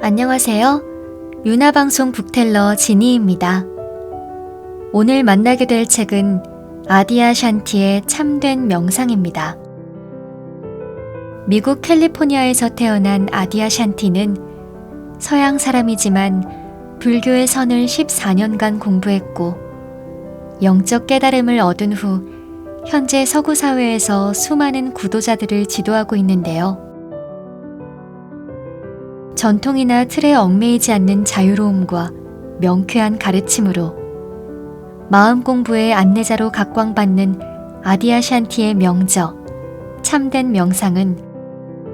안녕하세요. 윤화방송 북텔러 지니입니다. 오늘 만나게 될 책은 아디아 샨티의 참된 명상입니다. 미국 캘리포니아에서 태어난 아디아 샨티는 서양 사람이지만 불교의 선을 14년간 공부했고 영적 깨달음을 얻은 후 현재 서구 사회에서 수많은 구도자들을 지도하고 있는데요. 전통이나 틀에 얽매이지 않는 자유로움과 명쾌한 가르침으로 마음 공부의 안내자로 각광받는 아디아 샨티의 명저, 참된 명상은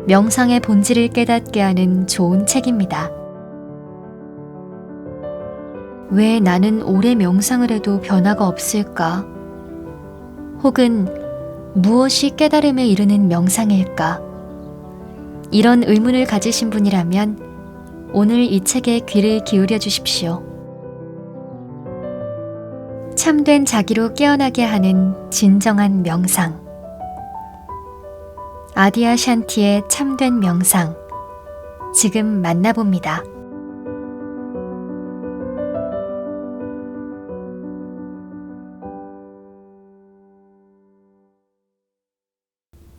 명상의 본질을 깨닫게 하는 좋은 책입니다. 왜 나는 오래 명상을 해도 변화가 없을까? 혹은 무엇이 깨달음에 이르는 명상일까? 이런 의문을 가지신 분이라면 오늘 이 책에 귀를 기울여 주십시오. 참된 자기로 깨어나게 하는 진정한 명상. 아디아 샨티의 참된 명상. 지금 만나봅니다.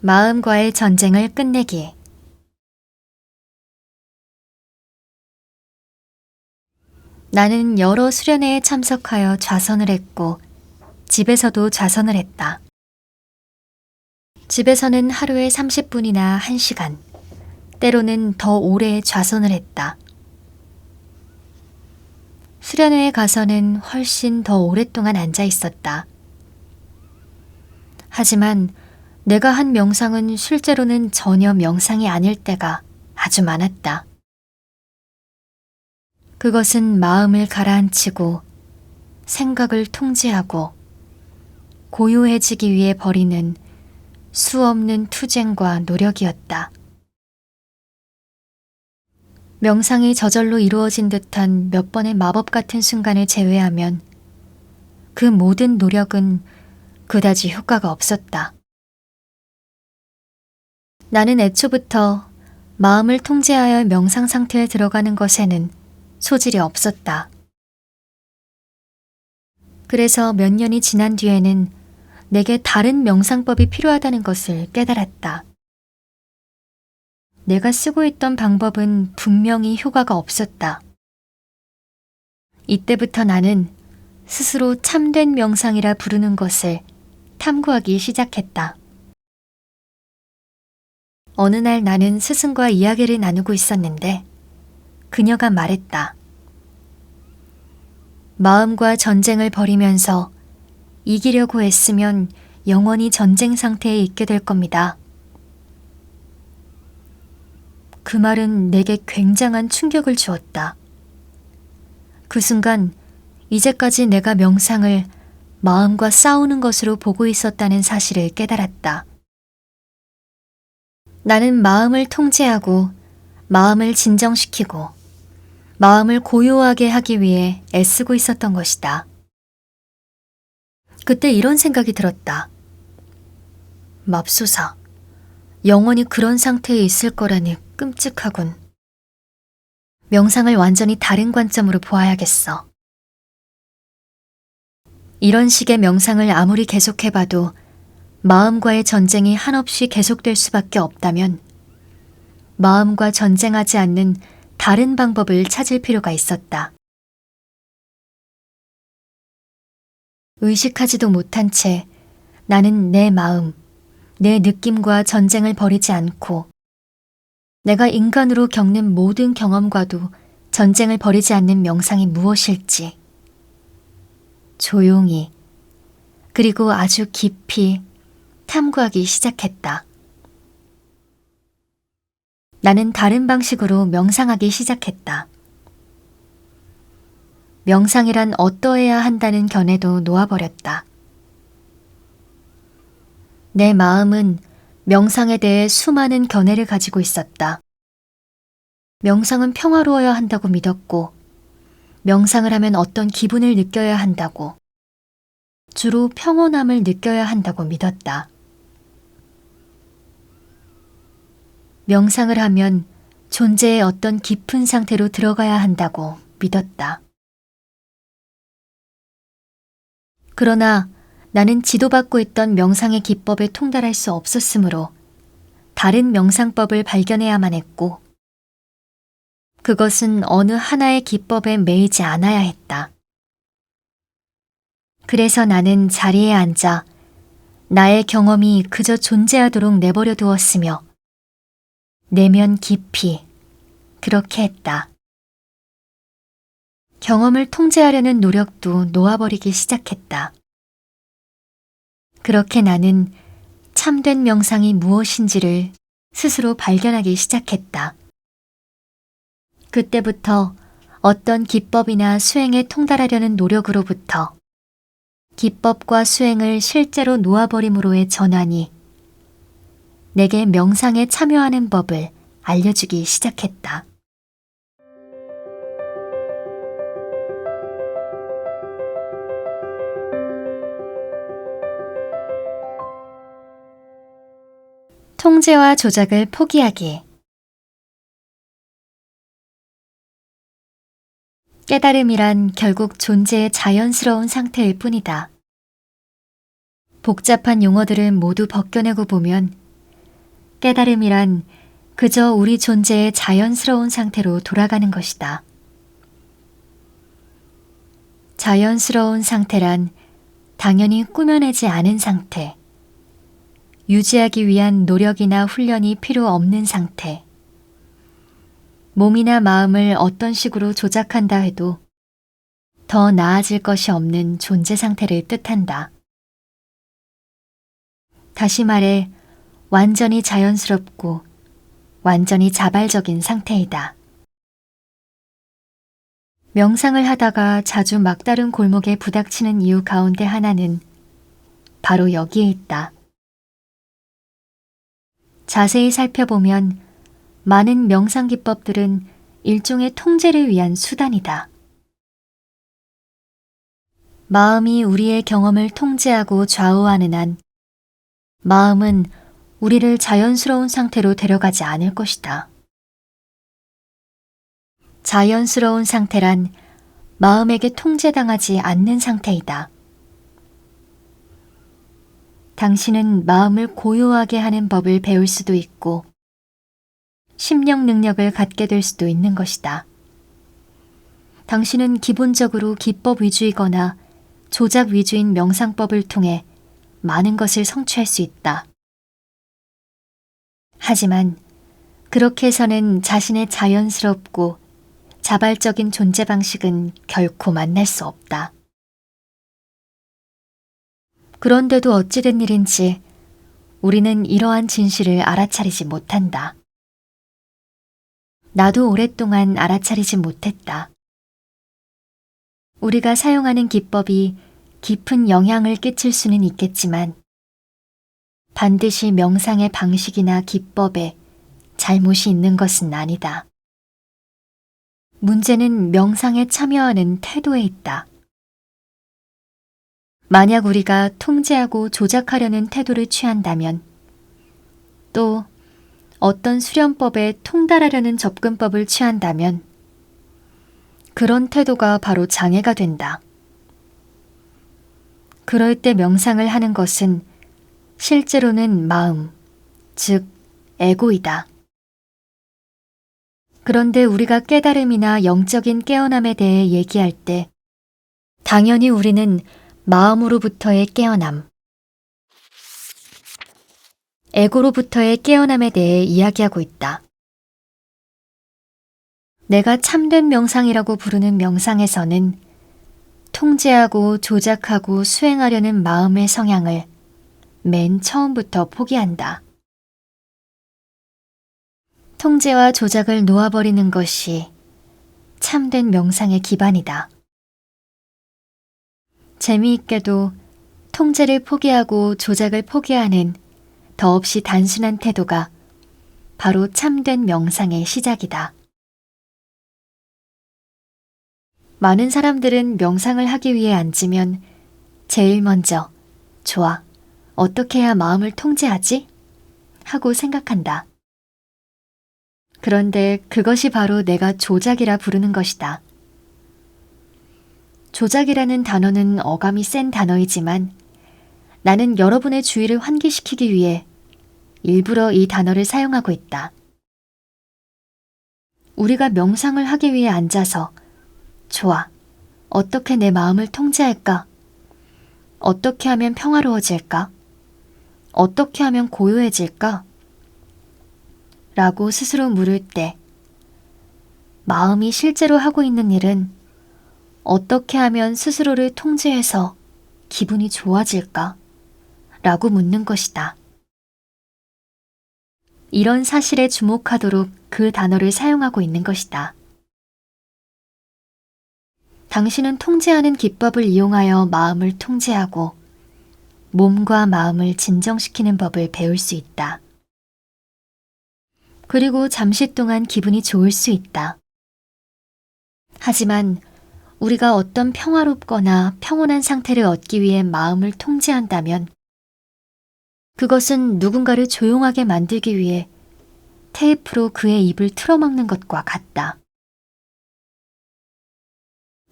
마음과의 전쟁을 끝내기. 나는 여러 수련회에 참석하여 좌선을 했고 집에서도 좌선을 했다. 집에서는 하루에 30분이나 1시간, 때로는 더 오래 좌선을 했다. 수련회에 가서는 훨씬 더 오랫동안 앉아 있었다. 하지만 내가 한 명상은 실제로는 전혀 명상이 아닐 때가 아주 많았다. 그것은 마음을 가라앉히고 생각을 통제하고 고요해지기 위해 벌이는 수없는 투쟁과 노력이었다. 명상이 저절로 이루어진 듯한 몇 번의 마법 같은 순간을 제외하면 그 모든 노력은 그다지 효과가 없었다. 나는 애초부터 마음을 통제하여 명상 상태에 들어가는 것에는 소질이 없었다. 그래서 몇 년이 지난 뒤에는 내게 다른 명상법이 필요하다는 것을 깨달았다. 내가 쓰고 있던 방법은 분명히 효과가 없었다. 이때부터 나는 스스로 참된 명상이라 부르는 것을 탐구하기 시작했다. 어느 날 나는 스승과 이야기를 나누고 있었는데 그녀가 말했다. 마음과 전쟁을 벌이면서 이기려고 애쓰면 영원히 전쟁 상태에 있게 될 겁니다. 그 말은 내게 굉장한 충격을 주었다. 그 순간 이제까지 내가 명상을 마음과 싸우는 것으로 보고 있었다는 사실을 깨달았다. 나는 마음을 통제하고 마음을 진정시키고 마음을 고요하게 하기 위해 애쓰고 있었던 것이다. 그때 이런 생각이 들었다. 맙소사, 영원히 그런 상태에 있을 거라니 끔찍하군. 명상을 완전히 다른 관점으로 보아야겠어. 이런 식의 명상을 아무리 계속해봐도 마음과의 전쟁이 한없이 계속될 수밖에 없다면 마음과 전쟁하지 않는 다른 방법을 찾을 필요가 있었다. 의식하지도 못한 채 나는 내 마음, 내 느낌과 전쟁을 벌이지 않고 내가 인간으로 겪는 모든 경험과도 전쟁을 벌이지 않는 명상이 무엇일지 조용히 그리고 아주 깊이 탐구하기 시작했다. 나는 다른 방식으로 명상하기 시작했다. 명상이란 어떠해야 한다는 견해도 놓아버렸다. 내 마음은 명상에 대해 수많은 견해를 가지고 있었다. 명상은 평화로워야 한다고 믿었고, 명상을 하면 어떤 기분을 느껴야 한다고, 주로 평온함을 느껴야 한다고 믿었다. 명상을 하면 존재의 어떤 깊은 상태로 들어가야 한다고 믿었다. 그러나 나는 지도받고 있던 명상의 기법에 통달할 수 없었으므로 다른 명상법을 발견해야만 했고, 그것은 어느 하나의 기법에 매이지 않아야 했다. 그래서 나는 자리에 앉아 나의 경험이 그저 존재하도록 내버려 두었으며 내면 깊이 그렇게 했다. 경험을 통제하려는 노력도 놓아버리기 시작했다. 그렇게 나는 참된 명상이 무엇인지를 스스로 발견하기 시작했다. 그때부터 어떤 기법이나 수행에 통달하려는 노력으로부터 기법과 수행을 실제로 놓아버림으로의 전환이 내게 명상에 참여하는 법을 알려주기 시작했다. 통제와 조작을 포기하기. 깨달음이란 결국 존재의 자연스러운 상태일 뿐이다. 복잡한 용어들을 모두 벗겨내고 보면 깨달음이란 그저 우리 존재의 자연스러운 상태로 돌아가는 것이다. 자연스러운 상태란 당연히 꾸며내지 않은 상태, 유지하기 위한 노력이나 훈련이 필요 없는 상태, 몸이나 마음을 어떤 식으로 조작한다 해도 더 나아질 것이 없는 존재 상태를 뜻한다. 다시 말해 완전히 자연스럽고 완전히 자발적인 상태이다. 명상을 하다가 자주 막다른 골목에 부닥치는 이유 가운데 하나는 바로 여기에 있다. 자세히 살펴보면 많은 명상 기법들은 일종의 통제를 위한 수단이다. 마음이 우리의 경험을 통제하고 좌우하는 한 마음은 우리를 자연스러운 상태로 데려가지 않을 것이다. 자연스러운 상태란 마음에게 통제당하지 않는 상태이다. 당신은 마음을 고요하게 하는 법을 배울 수도 있고 심령 능력을 갖게 될 수도 있는 것이다. 당신은 기본적으로 기법 위주이거나 조작 위주인 명상법을 통해 많은 것을 성취할 수 있다. 하지만 그렇게 해서는 자신의 자연스럽고 자발적인 존재 방식은 결코 만날 수 없다. 그런데도 어찌된 일인지 우리는 이러한 진실을 알아차리지 못한다. 나도 오랫동안 알아차리지 못했다. 우리가 사용하는 기법이 깊은 영향을 끼칠 수는 있겠지만 반드시 명상의 방식이나 기법에 잘못이 있는 것은 아니다. 문제는 명상에 참여하는 태도에 있다. 만약 우리가 통제하고 조작하려는 태도를 취한다면 또 어떤 수련법에 통달하려는 접근법을 취한다면 그런 태도가 바로 장애가 된다. 그럴 때 명상을 하는 것은 실제로는 마음, 즉 에고이다. 그런데 우리가 깨달음이나 영적인 깨어남에 대해 얘기할 때 당연히 우리는 마음으로부터의 깨어남, 에고로부터의 깨어남에 대해 이야기하고 있다. 내가 참된 명상이라고 부르는 명상에서는 통제하고 조작하고 수행하려는 마음의 성향을 맨 처음부터 포기한다. 통제와 조작을 놓아버리는 것이 참된 명상의 기반이다. 재미있게도 통제를 포기하고 조작을 포기하는 더없이 단순한 태도가 바로 참된 명상의 시작이다. 많은 사람들은 명상을 하기 위해 앉으면 제일 먼저 좋아, 어떻게 해야 마음을 통제하지? 하고 생각한다. 그런데 그것이 바로 내가 조작이라 부르는 것이다. 조작이라는 단어는 어감이 센 단어이지만 나는 여러분의 주의를 환기시키기 위해 일부러 이 단어를 사용하고 있다. 우리가 명상을 하기 위해 앉아서 좋아, 어떻게 내 마음을 통제할까? 어떻게 하면 평화로워질까? 어떻게 하면 고요해질까? 라고 스스로 물을 때 마음이 실제로 하고 있는 일은 어떻게 하면 스스로를 통제해서 기분이 좋아질까? 라고 묻는 것이다. 이런 사실에 주목하도록 그 단어를 사용하고 있는 것이다. 당신은 통제하는 기법을 이용하여 마음을 통제하고 몸과 마음을 진정시키는 법을 배울 수 있다. 그리고 잠시 동안 기분이 좋을 수 있다. 하지만 우리가 어떤 평화롭거나 평온한 상태를 얻기 위해 마음을 통제한다면 그것은 누군가를 조용하게 만들기 위해 테이프로 그의 입을 틀어막는 것과 같다.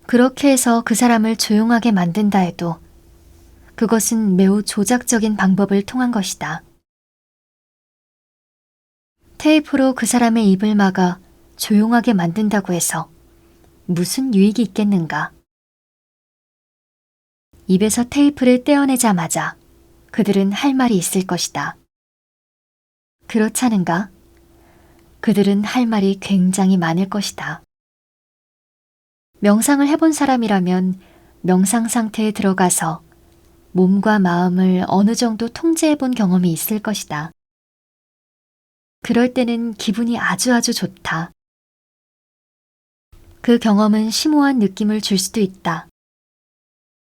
그렇게 해서 그 사람을 조용하게 만든다 해도 그것은 매우 조작적인 방법을 통한 것이다. 테이프로 그 사람의 입을 막아 조용하게 만든다고 해서 무슨 유익이 있겠는가? 입에서 테이프를 떼어내자마자 그들은 할 말이 있을 것이다. 그렇지 않은가? 그들은 할 말이 굉장히 많을 것이다. 명상을 해본 사람이라면 명상 상태에 들어가서 몸과 마음을 어느 정도 통제해본 경험이 있을 것이다. 그럴 때는 기분이 아주 좋다. 그 경험은 심오한 느낌을 줄 수도 있다.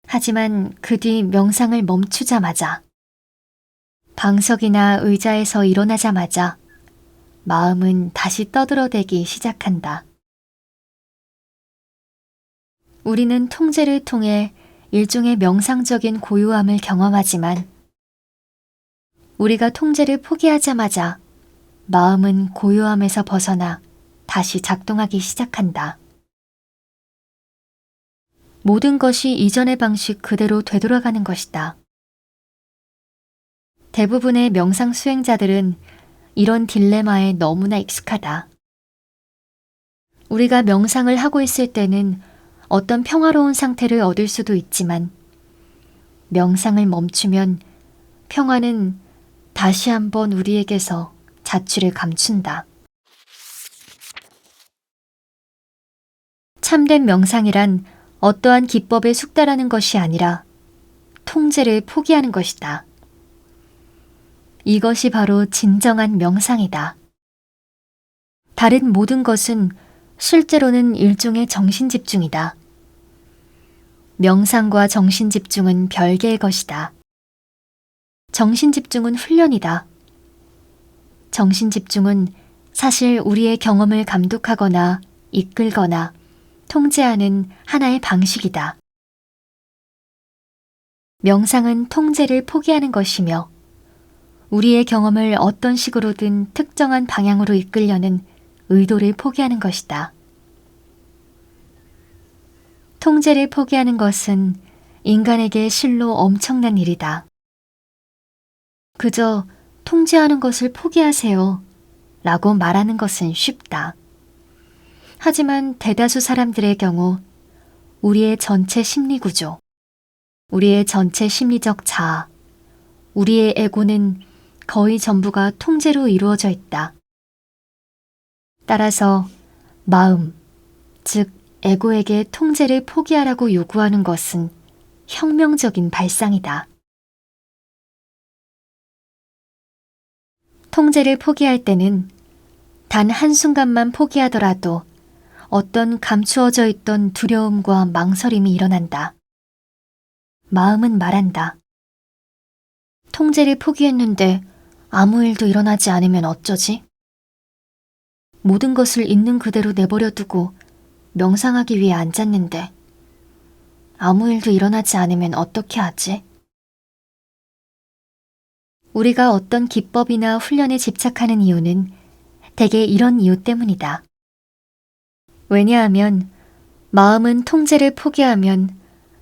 하지만 그 뒤 명상을 멈추자마자 방석이나 의자에서 일어나자마자 마음은 다시 떠들어대기 시작한다. 우리는 통제를 통해 일종의 명상적인 고요함을 경험하지만 우리가 통제를 포기하자마자 마음은 고요함에서 벗어나 다시 작동하기 시작한다. 모든 것이 이전의 방식 그대로 되돌아가는 것이다. 대부분의 명상 수행자들은 이런 딜레마에 너무나 익숙하다. 우리가 명상을 하고 있을 때는 어떤 평화로운 상태를 얻을 수도 있지만 명상을 멈추면 평화는 다시 한번 우리에게서 자취를 감춘다. 참된 명상이란 어떠한 기법에 숙달하는 것이 아니라 통제를 포기하는 것이다. 이것이 바로 진정한 명상이다. 다른 모든 것은 실제로는 일종의 정신집중이다. 명상과 정신집중은 별개의 것이다. 정신집중은 훈련이다. 정신집중은 사실 우리의 경험을 감독하거나 이끌거나 통제하는 하나의 방식이다. 명상은 통제를 포기하는 것이며 우리의 경험을 어떤 식으로든 특정한 방향으로 이끌려는 의도를 포기하는 것이다. 통제를 포기하는 것은 인간에게 실로 엄청난 일이다. 그저 통제하는 것을 포기하세요 라고 말하는 것은 쉽다. 하지만 대다수 사람들의 경우 우리의 전체 심리 구조, 우리의 전체 심리적 자아, 우리의 에고는 거의 전부가 통제로 이루어져 있다. 따라서 마음, 즉 에고에게 통제를 포기하라고 요구하는 것은 혁명적인 발상이다. 통제를 포기할 때는 단 한순간만 포기하더라도 어떤 감추어져 있던 두려움과 망설임이 일어난다. 마음은 말한다. 통제를 포기했는데 아무 일도 일어나지 않으면 어쩌지? 모든 것을 있는 그대로 내버려 두고 명상하기 위해 앉았는데 아무 일도 일어나지 않으면 어떻게 하지? 우리가 어떤 기법이나 훈련에 집착하는 이유는 대개 이런 이유 때문이다. 왜냐하면 마음은 통제를 포기하면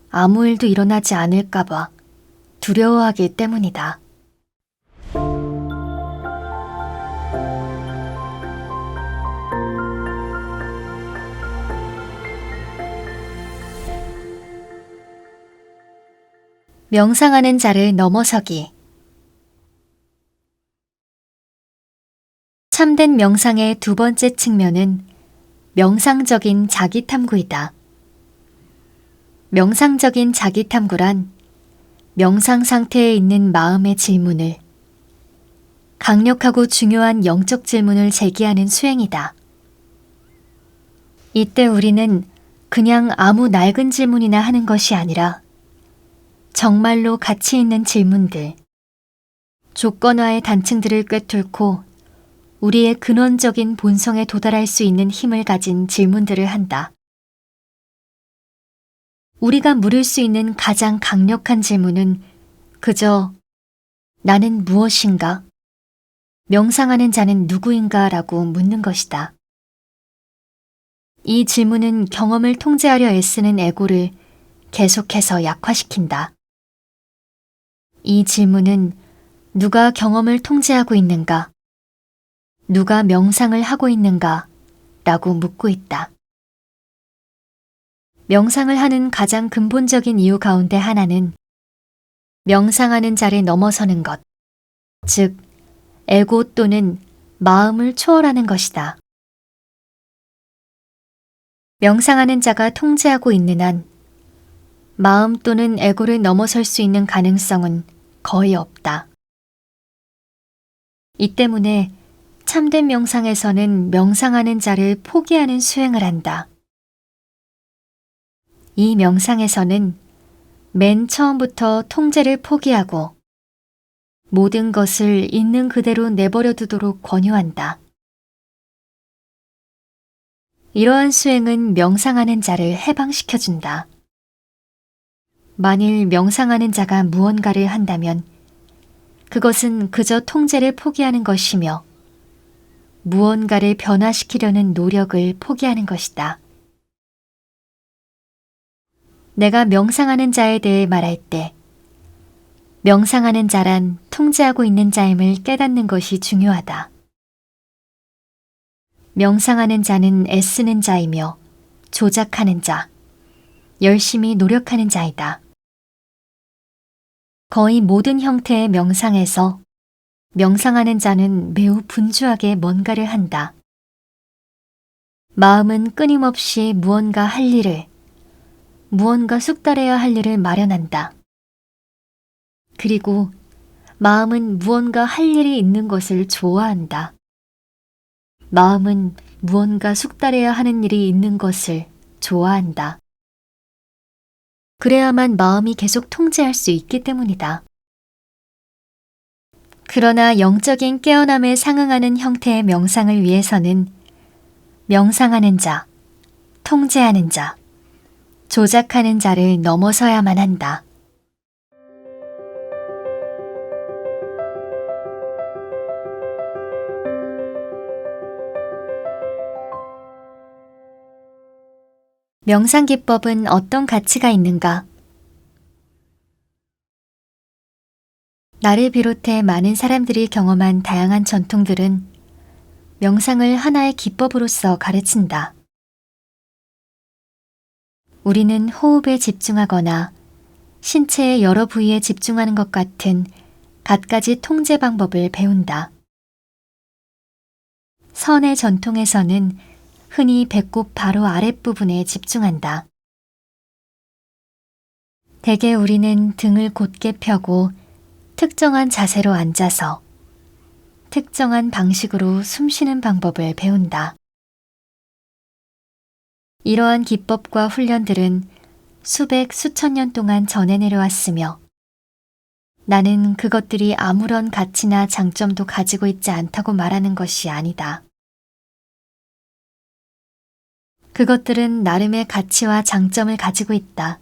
아무 일도 일어나지 않을까봐 두려워하기 때문이다. 명상하는 자를 넘어서기. 참된 명상의 두 번째 측면은 명상적인 자기탐구이다. 명상적인 자기탐구란 명상 상태에 있는 마음의 질문을, 강력하고 중요한 영적 질문을 제기하는 수행이다. 이때 우리는 그냥 아무 낡은 질문이나 하는 것이 아니라 정말로 가치 있는 질문들, 조건화의 단층들을 꿰뚫고 우리의 근원적인 본성에 도달할 수 있는 힘을 가진 질문들을 한다. 우리가 물을 수 있는 가장 강력한 질문은 그저 나는 무엇인가? 명상하는 자는 누구인가? 라고 묻는 것이다. 이 질문은 경험을 통제하려 애쓰는 에고를 계속해서 약화시킨다. 이 질문은 누가 경험을 통제하고 있는가? 누가 명상을 하고 있는가? 라고 묻고 있다. 명상을 하는 가장 근본적인 이유 가운데 하나는 명상하는 자를 넘어서는 것, 즉, 에고 또는 마음을 초월하는 것이다. 명상하는 자가 통제하고 있는 한 마음 또는 에고를 넘어설 수 있는 가능성은 거의 없다. 이 때문에 참된 명상에서는 명상하는 자를 포기하는 수행을 한다. 이 명상에서는 맨 처음부터 통제를 포기하고 모든 것을 있는 그대로 내버려 두도록 권유한다. 이러한 수행은 명상하는 자를 해방시켜준다. 만일 명상하는 자가 무언가를 한다면 그것은 그저 통제를 포기하는 것이며 무언가를 변화시키려는 노력을 포기하는 것이다. 내가 명상하는 자에 대해 말할 때 명상하는 자란 통제하고 있는 자임을 깨닫는 것이 중요하다. 명상하는 자는 애쓰는 자이며 조작하는 자, 열심히 노력하는 자이다. 거의 모든 형태의 명상에서 명상하는 자는 매우 분주하게 뭔가를 한다. 마음은 끊임없이 무언가 할 일을, 무언가 숙달해야 할 일을 마련한다. 그리고 마음은 무언가 할 일이 있는 것을 좋아한다. 마음은 무언가 숙달해야 하는 일이 있는 것을 좋아한다. 그래야만 마음이 계속 통제할 수 있기 때문이다. 그러나 영적인 깨어남에 상응하는 형태의 명상을 위해서는 명상하는 자, 통제하는 자, 조작하는 자를 넘어서야만 한다. 명상 기법은 어떤 가치가 있는가? 나를 비롯해 많은 사람들이 경험한 다양한 전통들은 명상을 하나의 기법으로서 가르친다. 우리는 호흡에 집중하거나 신체의 여러 부위에 집중하는 것 같은 갖가지 통제 방법을 배운다. 선의 전통에서는 흔히 배꼽 바로 아랫부분에 집중한다. 대개 우리는 등을 곧게 펴고 특정한 자세로 앉아서 특정한 방식으로 숨쉬는 방법을 배운다. 이러한 기법과 훈련들은 수백, 수천 년 동안 전해 내려왔으며 나는 그것들이 아무런 가치나 장점도 가지고 있지 않다고 말하는 것이 아니다. 그것들은 나름의 가치와 장점을 가지고 있다.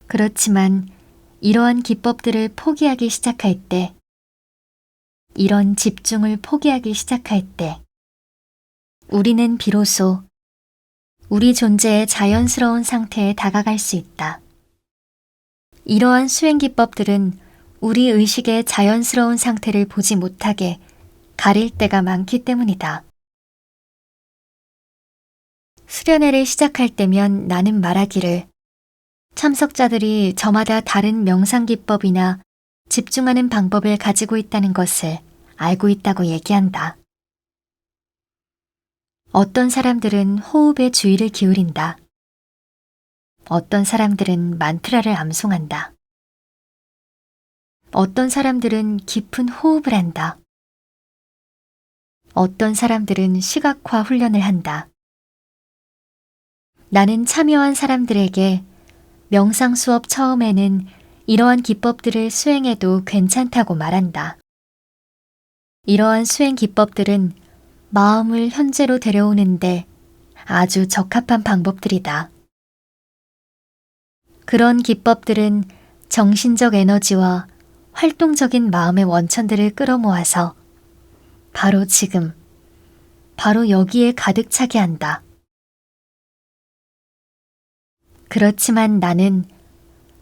그렇지만 이러한 기법들을 포기하기 시작할 때 이런 집중을 포기하기 시작할 때 우리는 비로소 우리 존재의 자연스러운 상태에 다가갈 수 있다. 이러한 수행 기법들은 우리 의식의 자연스러운 상태를 보지 못하게 가릴 때가 많기 때문이다. 수련회를 시작할 때면 나는 말하기를 참석자들이 저마다 다른 명상 기법이나 집중하는 방법을 가지고 있다는 것을 알고 있다고 얘기한다. 어떤 사람들은 호흡에 주의를 기울인다. 어떤 사람들은 만트라를 암송한다. 어떤 사람들은 깊은 호흡을 한다. 어떤 사람들은 시각화 훈련을 한다. 나는 참여한 사람들에게 명상 수업 처음에는 이러한 기법들을 수행해도 괜찮다고 말한다. 이러한 수행 기법들은 마음을 현재로 데려오는데 아주 적합한 방법들이다. 그런 기법들은 정신적 에너지와 활동적인 마음의 원천들을 끌어모아서 바로 지금, 바로 여기에 가득 차게 한다. 그렇지만 나는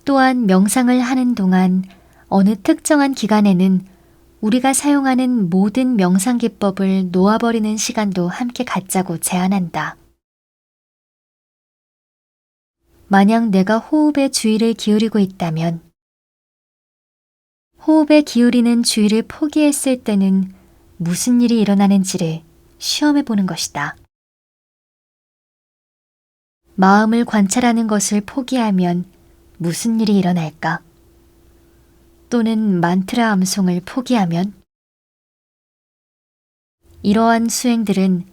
또한 명상을 하는 동안 어느 특정한 기간에는 우리가 사용하는 모든 명상 기법을 놓아버리는 시간도 함께 갖자고 제안한다. 만약 내가 호흡에 주의를 기울이고 있다면 호흡에 기울이는 주의를 포기했을 때는 무슨 일이 일어나는지를 시험해 보는 것이다. 마음을 관찰하는 것을 포기하면 무슨 일이 일어날까? 또는 만트라 암송을 포기하면? 이러한 수행들은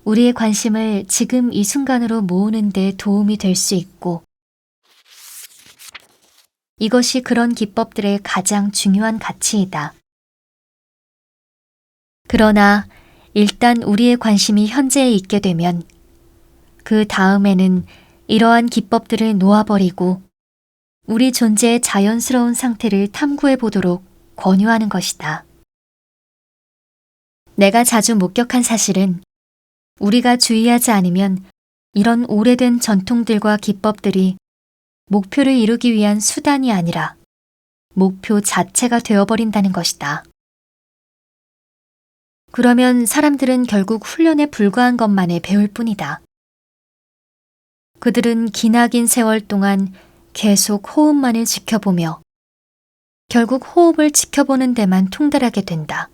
우리의 관심을 지금 이 순간으로 모으는 데 도움이 될 수 있고 이것이 그런 기법들의 가장 중요한 가치이다. 그러나 일단 우리의 관심이 현재에 있게 되면 그 다음에는 이러한 기법들을 놓아버리고 우리 존재의 자연스러운 상태를 탐구해 보도록 권유하는 것이다. 내가 자주 목격한 사실은 우리가 주의하지 않으면 이런 오래된 전통들과 기법들이 목표를 이루기 위한 수단이 아니라 목표 자체가 되어버린다는 것이다. 그러면 사람들은 결국 훈련에 불과한 것만을 배울 뿐이다. 그들은 기나긴 세월 동안 계속 호흡만을 지켜보며 결국 호흡을 지켜보는 데만 통달하게 된다.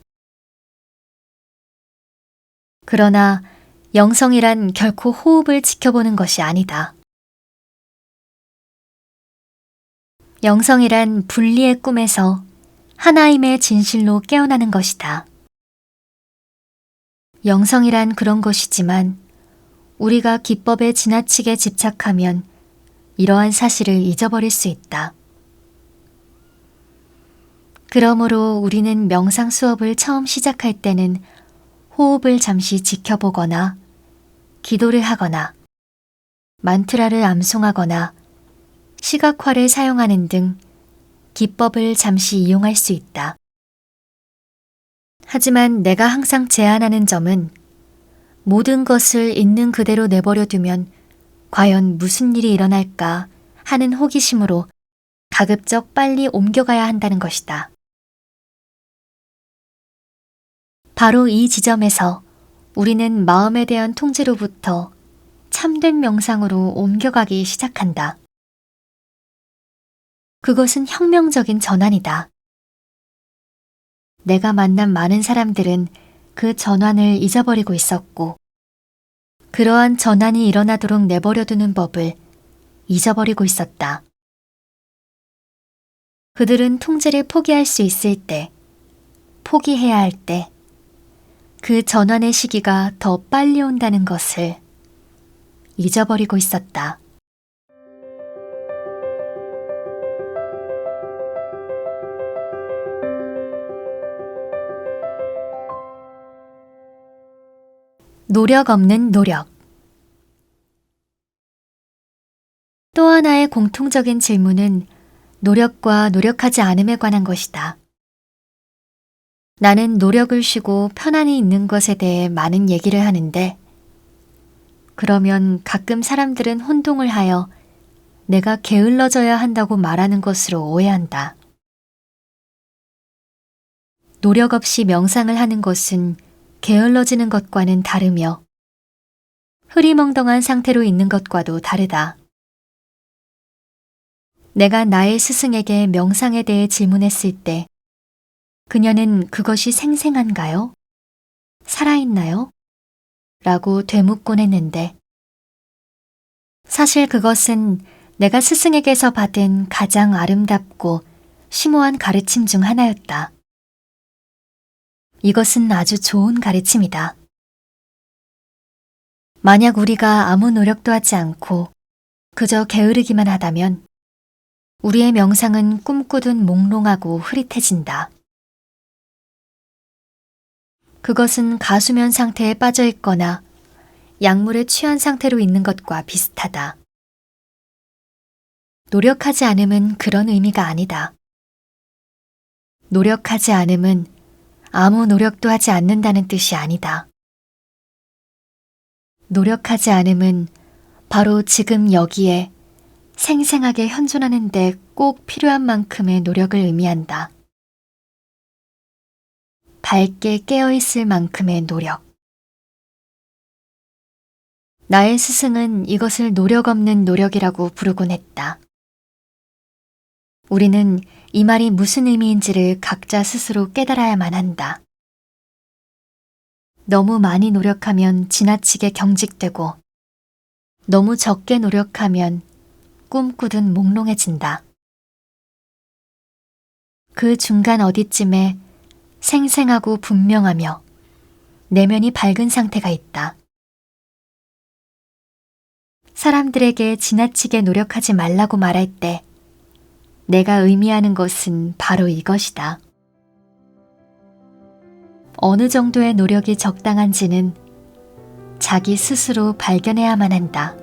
그러나 영성이란 결코 호흡을 지켜보는 것이 아니다. 영성이란 분리의 꿈에서 하나임의 진실로 깨어나는 것이다. 영성이란 그런 것이지만 우리가 기법에 지나치게 집착하면 이러한 사실을 잊어버릴 수 있다. 그러므로 우리는 명상 수업을 처음 시작할 때는 호흡을 잠시 지켜보거나 기도를 하거나 만트라를 암송하거나 시각화를 사용하는 등 기법을 잠시 이용할 수 있다. 하지만 내가 항상 제안하는 점은 모든 것을 있는 그대로 내버려 두면 과연 무슨 일이 일어날까 하는 호기심으로 가급적 빨리 옮겨가야 한다는 것이다. 바로 이 지점에서 우리는 마음에 대한 통제로부터 참된 명상으로 옮겨가기 시작한다. 그것은 혁명적인 전환이다. 내가 만난 많은 사람들은 그 전환을 잊어버리고 있었고 그러한 전환이 일어나도록 내버려두는 법을 잊어버리고 있었다. 그들은 통제를 포기할 수 있을 때, 포기해야 할 때, 그 전환의 시기가 더 빨리 온다는 것을 잊어버리고 있었다. 노력 없는 노력. 또 하나의 공통적인 질문은 노력과 노력하지 않음에 관한 것이다. 나는 노력을 쉬고 편안히 있는 것에 대해 많은 얘기를 하는데, 그러면 가끔 사람들은 혼동을 하여 내가 게을러져야 한다고 말하는 것으로 오해한다. 노력 없이 명상을 하는 것은 게을러지는 것과는 다르며 흐리멍덩한 상태로 있는 것과도 다르다. 내가 나의 스승에게 명상에 대해 질문했을 때 그녀는 그것이 생생한가요? 살아있나요? 라고 되묻곤 했는데, 사실 그것은 내가 스승에게서 받은 가장 아름답고 심오한 가르침 중 하나였다. 이것은 아주 좋은 가르침이다. 만약 우리가 아무 노력도 하지 않고 그저 게으르기만 하다면 우리의 명상은 꿈꾸듯 몽롱하고 흐릿해진다. 그것은 가수면 상태에 빠져 있거나 약물에 취한 상태로 있는 것과 비슷하다. 노력하지 않음은 그런 의미가 아니다. 노력하지 않음은 아무 노력도 하지 않는다는 뜻이 아니다. 노력하지 않음은 바로 지금 여기에 생생하게 현존하는 데 꼭 필요한 만큼의 노력을 의미한다. 밝게 깨어있을 만큼의 노력. 나의 스승은 이것을 노력 없는 노력이라고 부르곤 했다. 우리는 이 말이 무슨 의미인지를 각자 스스로 깨달아야만 한다. 너무 많이 노력하면 지나치게 경직되고, 너무 적게 노력하면 꿈꾸듯 몽롱해진다. 그 중간 어디쯤에 생생하고 분명하며 내면이 밝은 상태가 있다. 사람들에게 지나치게 노력하지 말라고 말할 때 내가 의미하는 것은 바로 이것이다. 어느 정도의 노력이 적당한지는 자기 스스로 발견해야만 한다.